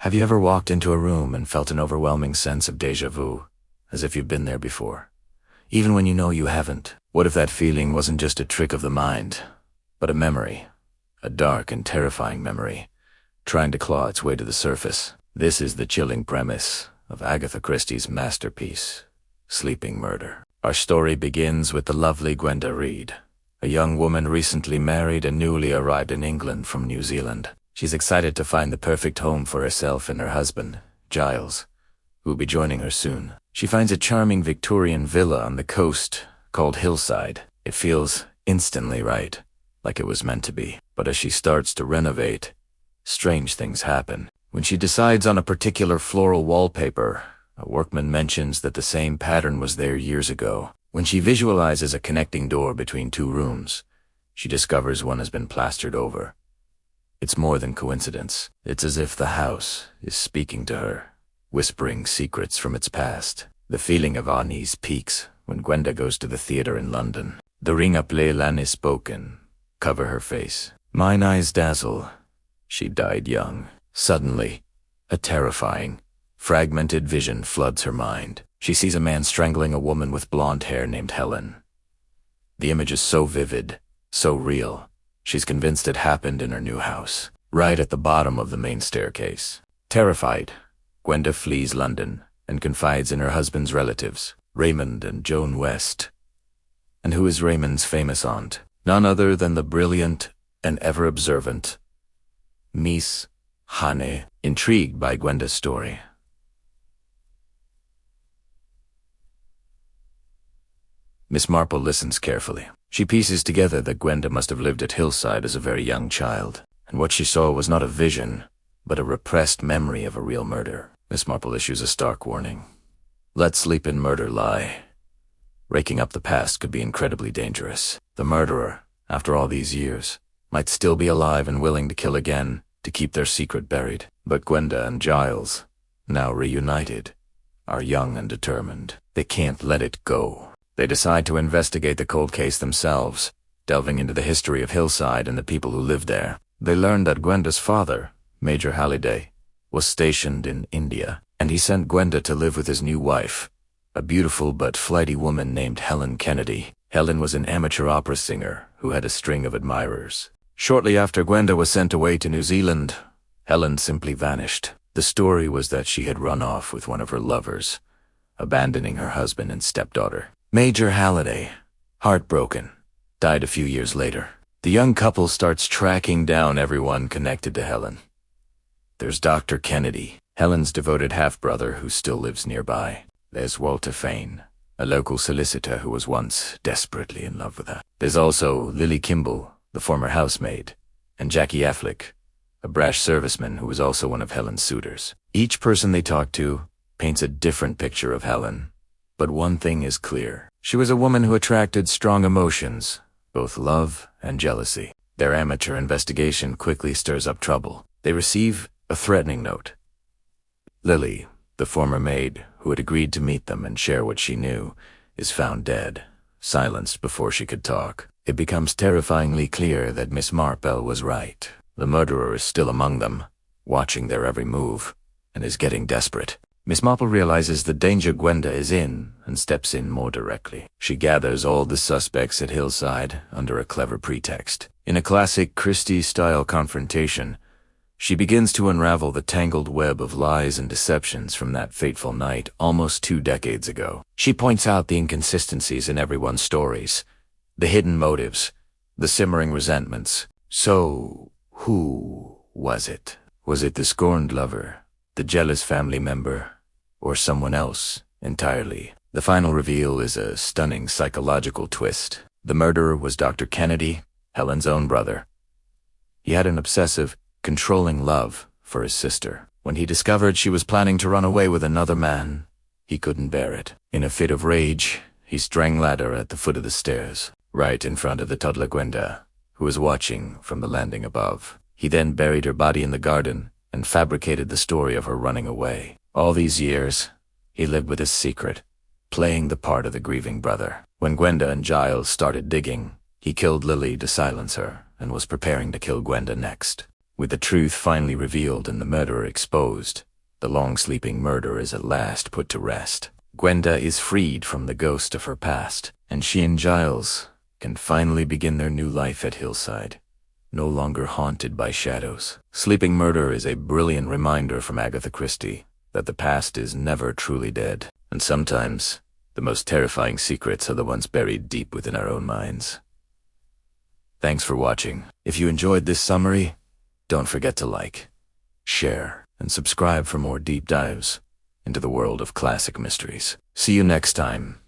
Have you ever walked into a room and felt an overwhelming sense of déjà vu, as if you've been there before, even when you know you haven't? What if that feeling wasn't just a trick of the mind, but a memory, a dark and terrifying memory, trying to claw its way to the surface? This is the chilling premise of Agatha Christie's masterpiece, Sleeping Murder. Our story begins with the lovely Gwenda Reed, a young woman recently married and newly arrived in England from New Zealand. She's excited to find the perfect home for herself and her husband, Giles, who will be joining her soon. She finds a charming Victorian villa on the coast called Hillside. It feels instantly right, like it was meant to be. But as she starts to renovate, strange things happen. When she decides on a particular floral wallpaper, a workman mentions that the same pattern was there years ago. When she visualizes a connecting door between two rooms, she discovers one has been plastered over. It's more than coincidence. It's as if the house is speaking to her, whispering secrets from its past. The feeling of unease peaks when Gwenda goes to the theater in London. The ring up Leylan is spoken. Cover her face. Mine eyes dazzle. She died young. Suddenly, a terrifying, fragmented vision floods her mind. She sees a man strangling a woman with blonde hair named Helen. The image is so vivid, so real. She's convinced it happened in her new house, right at the bottom of the main staircase. Terrified, Gwenda flees London and confides in her husband's relatives, Raymond and Joan West. And who is Raymond's famous aunt? None other than the brilliant and ever-observant Miss Hane. Intrigued by Gwenda's story, Miss Marple listens carefully. She pieces together that Gwenda must have lived at Hillside as a very young child, and what she saw was not a vision, but a repressed memory of a real murder. Miss Marple issues a stark warning. Let sleeping murder lie. Raking up the past could be incredibly dangerous. The murderer, after all these years, might still be alive and willing to kill again to keep their secret buried. But Gwenda and Giles, now reunited, are young and determined. They can't let it go. They decide to investigate the cold case themselves, delving into the history of Hillside and the people who lived there. They learned that Gwenda's father, Major Halliday, was stationed in India, and he sent Gwenda to live with his new wife, a beautiful but flighty woman named Helen Kennedy. Helen was an amateur opera singer who had a string of admirers. Shortly after Gwenda was sent away to New Zealand, Helen simply vanished. The story was that she had run off with one of her lovers, abandoning her husband and stepdaughter. Major Halliday, heartbroken, died a few years later. The young couple starts tracking down everyone connected to Helen. There's Dr. Kennedy, Helen's devoted half-brother who still lives nearby. There's Walter Fane, a local solicitor who was once desperately in love with her. There's also Lily Kimball, the former housemaid, and Jackie Affleck, a brash serviceman who was also one of Helen's suitors. Each person they talk to paints a different picture of Helen. But one thing is clear. She was a woman who attracted strong emotions, both love and jealousy. Their amateur investigation quickly stirs up trouble. They receive a threatening note. Lily, the former maid who had agreed to meet them and share what she knew, is found dead, silenced before she could talk. It becomes terrifyingly clear that Miss Marple was right. The murderer is still among them, watching their every move, and is getting desperate. Miss Marple realizes the danger Gwenda is in and steps in more directly. She gathers all the suspects at Hillside under a clever pretext. In a classic Christie-style confrontation, she begins to unravel the tangled web of lies and deceptions from that fateful night almost 2 decades ago. She points out the inconsistencies in everyone's stories, the hidden motives, the simmering resentments. So, who was it? Was it the scorned lover, the jealous family member, or someone else entirely? The final reveal is a stunning psychological twist. The murderer was Dr. Kennedy, Helen's own brother. He had an obsessive, controlling love for his sister. When he discovered she was planning to run away with another man, he couldn't bear it. In a fit of rage, he strangled her at the foot of the stairs, right in front of the toddler Gwenda, who was watching from the landing above. He then buried her body in the garden and fabricated the story of her running away. All these years, he lived with his secret, playing the part of the grieving brother. When Gwenda and Giles started digging, he killed Lily to silence her and was preparing to kill Gwenda next. With the truth finally revealed and the murderer exposed, the long-sleeping murder is at last put to rest. Gwenda is freed from the ghost of her past, and she and Giles can finally begin their new life at Hillside, no longer haunted by shadows. Sleeping Murder is a brilliant reminder from Agatha Christie that the past is never truly dead, and sometimes the most terrifying secrets are the ones buried deep within our own minds. Thanks for watching. If you enjoyed this summary, don't forget to like, share, and subscribe for more deep dives into the world of classic mysteries. See you next time.